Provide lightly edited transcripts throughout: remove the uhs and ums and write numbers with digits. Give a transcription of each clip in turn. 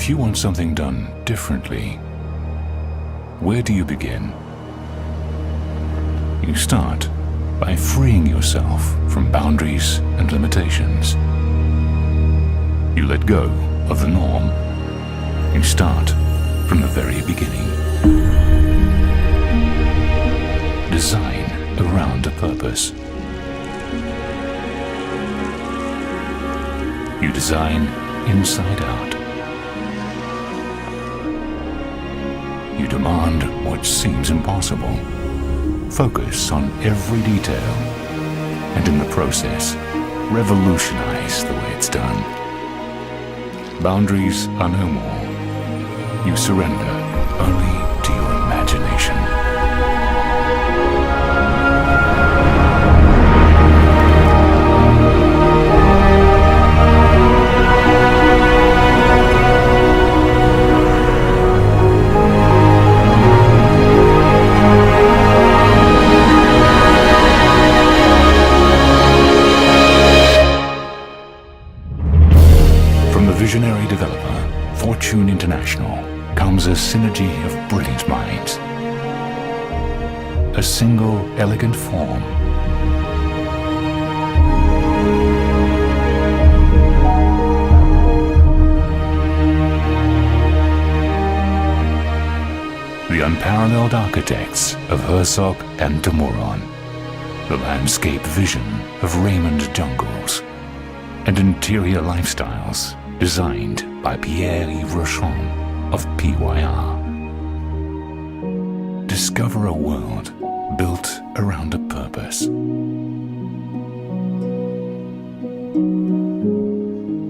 If you want something done differently, where do you begin? You start by freeing yourself from boundaries and limitations. You let go of the norm. You start from the very beginning. Design around a purpose. You design inside out. You demand what seems impossible. Focus on every detail, and in the process, revolutionize the way it's done. Boundaries are no more. You surrender only to your imagination. Visionary developer, Fortune International, comes a synergy of brilliant minds. A single elegant form. The unparalleled architects of Herzog and de Meuron. The landscape vision of Raymond Jungles. And interior lifestyles designed by Pierre-Yves Rochon of PYR. Discover a world built around a purpose.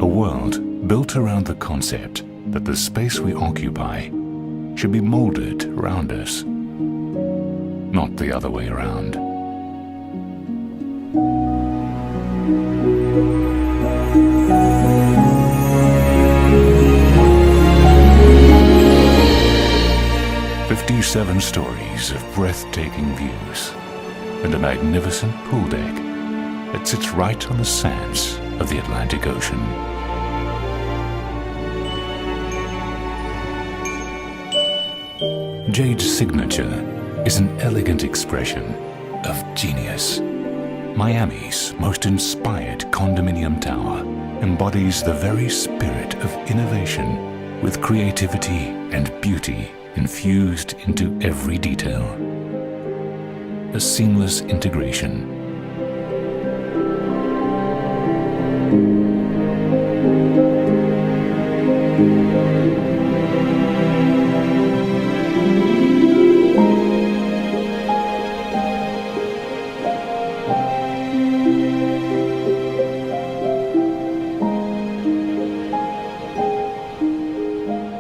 A world built around the concept that the space we occupy should be molded around us, not the other way around. Seven stories of breathtaking views and a magnificent pool deck that sits right on the sands of the Atlantic Ocean. Jade's signature is an elegant expression of genius. Miami's most inspired condominium tower embodies the very spirit of innovation with creativity and beauty infused into every detail. A seamless integration.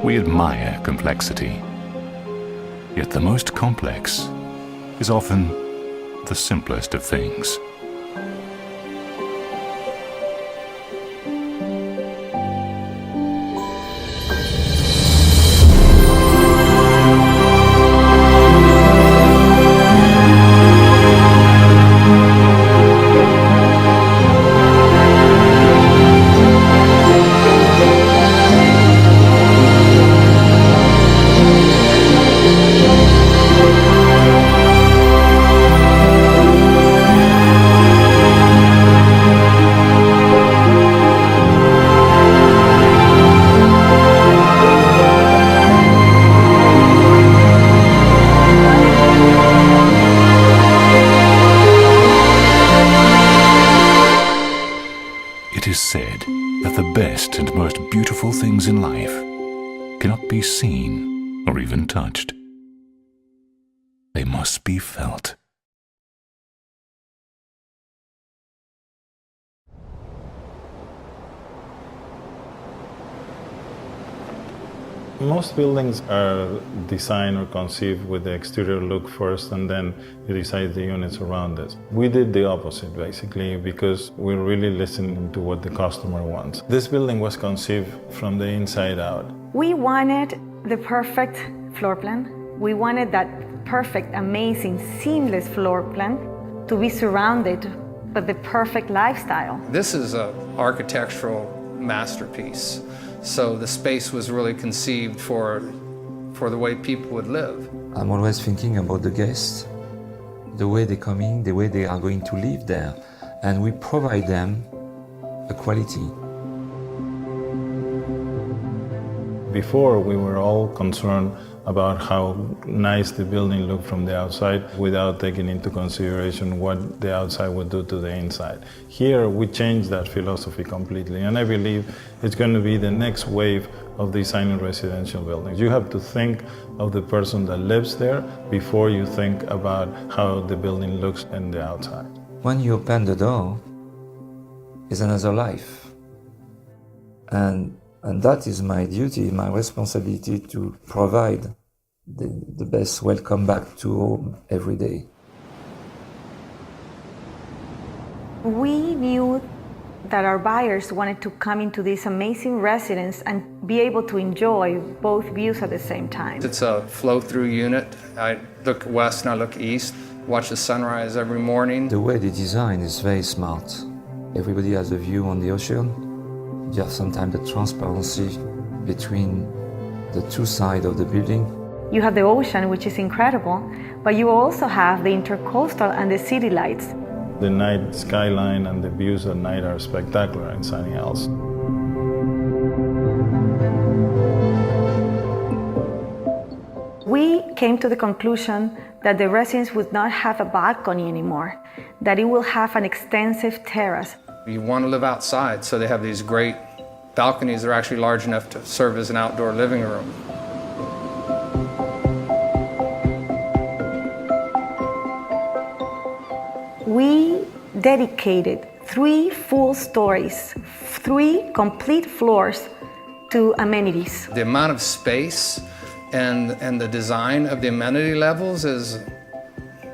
We admire complexity. Yet the most complex is often the simplest of things. It is said that the best and most beautiful things in life cannot be seen or even touched. They must be felt. Most buildings are designed or conceived with the exterior look first, and then you decide the units around it. We did the opposite, basically, because we're really listening to what the customer wants. This building was conceived from the inside out. We wanted the perfect floor plan. We wanted that perfect, amazing, seamless floor plan to be surrounded by the perfect lifestyle. This is an architectural masterpiece. So the space was really conceived for the way people would live. I'm always thinking about the guests, the way they're coming, the way they are going to live there, and we provide them a quality. Before, we were all concerned about how nice the building looked from the outside without taking into consideration what the outside would do to the inside. Here, we changed that philosophy completely, and I believe it's going to be the next wave of designing residential buildings. You have to think of the person that lives there before you think about how the building looks on the outside. When you open the door, it's another life. And that is my duty, my responsibility to provide the best welcome back to home every day. We knew that our buyers wanted to come into this amazing residence and be able to enjoy both views at the same time. It's a flow-through unit. I look west and I look east, watch the sunrise every morning. The way they design is very smart. Everybody has a view on the ocean. You have sometimes the transparency between the two sides of the building. You have the ocean, which is incredible, but you also have the Intracoastal and the city lights. The night skyline and the views at night are spectacular in Sunny Hills. We came to the conclusion that the residence would not have a balcony anymore, that it will have an extensive terrace. You want to live outside, so they have these great balconies that are actually large enough to serve as an outdoor living room. We dedicated 3 full stories, 3 complete floors to amenities. The amount of space and the design of the amenity levels is,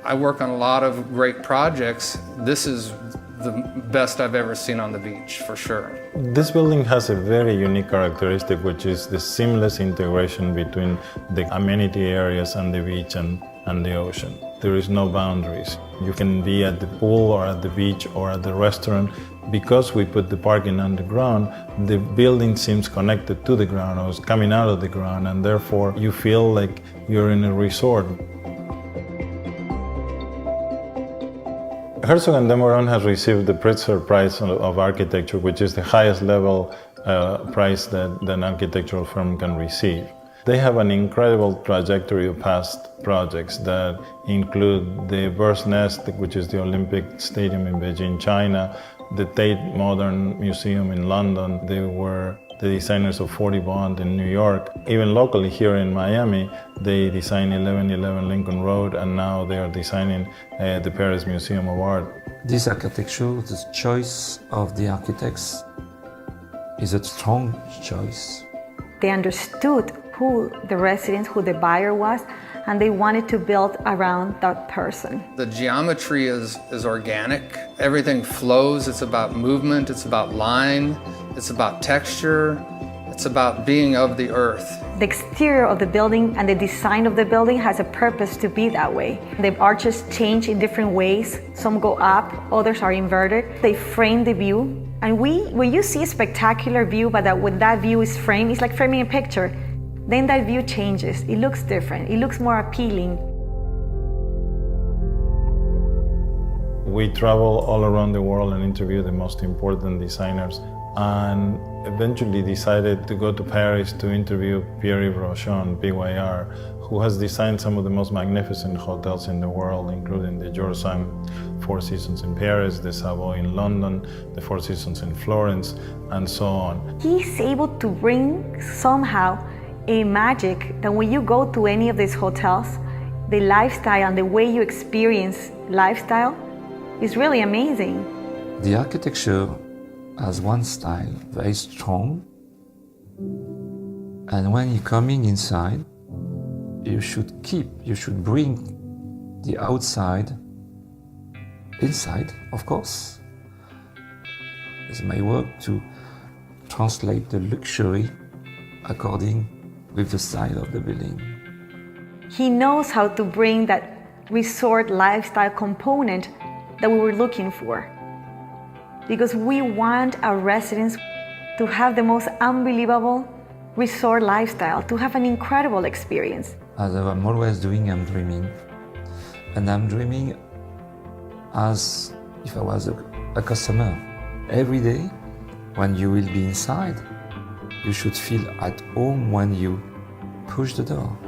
I work on a lot of great projects. This is the best I've ever seen on the beach, for sure. This building has a very unique characteristic, which is the seamless integration between the amenity areas and the beach and the ocean. There is no boundaries. You can be at the pool or at the beach or at the restaurant. Because we put the parking underground, the building seems connected to the ground or is coming out of the ground, and therefore you feel like you're in a resort. Herzog & de Meuron has received the Pritzker Prize of Architecture, which is the highest level prize that an architectural firm can receive. They have an incredible trajectory of past projects that include the Bird's Nest, which is the Olympic Stadium in Beijing, China, the Tate Modern Museum in London. They were the designers of 40 Bond in New York. Even locally here in Miami, they designed 1111 Lincoln Road, and now they are designing the Paris Museum of Art. This architecture, the choice of the architects is a strong choice. They understood who the resident, who the buyer was, and they wanted to build around that person. The geometry is organic. Everything flows. It's about movement. It's about line. It's about texture. It's about being of the earth. The exterior of the building and the design of the building has a purpose to be that way. The arches change in different ways. Some go up, others are inverted. They frame the view. And when you see a spectacular view, but when that view is framed, it's like framing a picture. Then that view changes. It looks different. It looks more appealing. We travel all around the world and interview the most important designers, and eventually decided to go to Paris to interview Pierre-Yves Rochon, PYR, who has designed some of the most magnificent hotels in the world, including the George V Four Seasons in Paris, the Savoy in London, the Four Seasons in Florence, and so on. He's able to bring somehow a magic that when you go to any of these hotels, the lifestyle and the way you experience lifestyle is really amazing. The architecture has one style, very strong, and when you're coming inside, you should bring the outside inside, of course. It's my work to translate the luxury according with the style of the building. He knows how to bring that resort lifestyle component that we were looking for. Because we want our residents to have the most unbelievable resort lifestyle, to have an incredible experience. As I'm always doing, I'm dreaming. And I'm dreaming as if I was a customer. Every day, when you will be inside, you should feel at home when you push the door.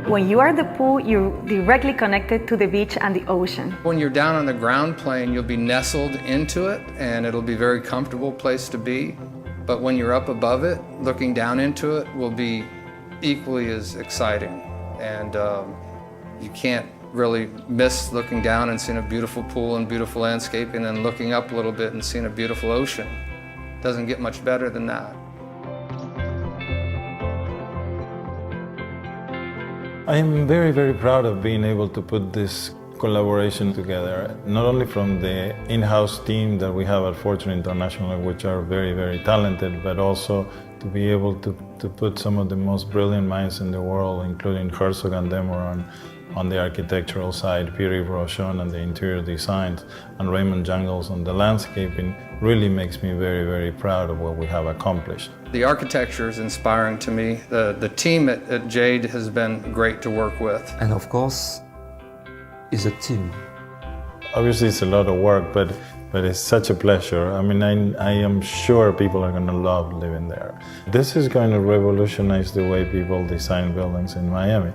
When you are at the pool, you're directly connected to the beach and the ocean. When you're down on the ground plane, you'll be nestled into it and it'll be a very comfortable place to be. But when you're up above it, looking down into it will be equally as exciting. And you can't really miss looking down and seeing a beautiful pool and beautiful landscape, and then looking up a little bit and seeing a beautiful ocean. Doesn't get much better than that. I am very, very proud of being able to put this collaboration together, not only from the in-house team that we have at Fortune International, which are very, very talented, but also to be able to put some of the most brilliant minds in the world, including Herzog and Demoran on the architectural side, Pierre Rochon on the interior designs, and Raymond Jungles on the landscaping, really makes me very, very proud of what we have accomplished. The architecture is inspiring to me. The team at Jade has been great to work with. And of course, it's a team. Obviously it's a lot of work, but it's such a pleasure. I mean, I am sure people are going to love living there. This is going to revolutionize the way people design buildings in Miami.